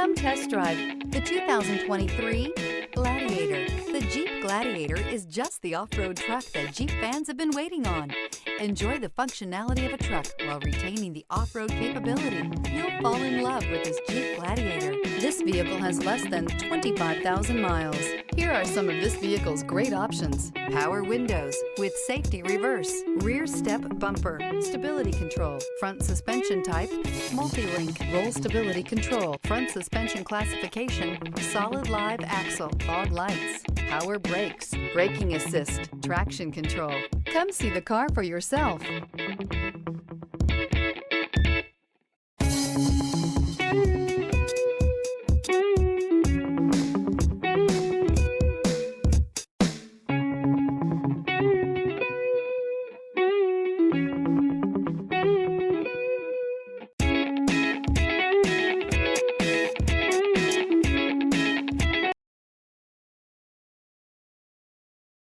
Come test drive the 2023 Gladiator. The Jeep Gladiator is just the off-road truck that Jeep fans have been waiting on. Enjoy the functionality of a truck while retaining the off-road capability. You'll fall in love with this Jeep Gladiator. This vehicle has less than 25,000 miles. Here are some of this vehicle's great options: power windows with safety reverse, rear step bumper, stability control, front suspension type, multi-link, roll stability control, front suspension classification, solid live axle, fog lights, power brakes, braking assist, traction control. Come see the car for yourself.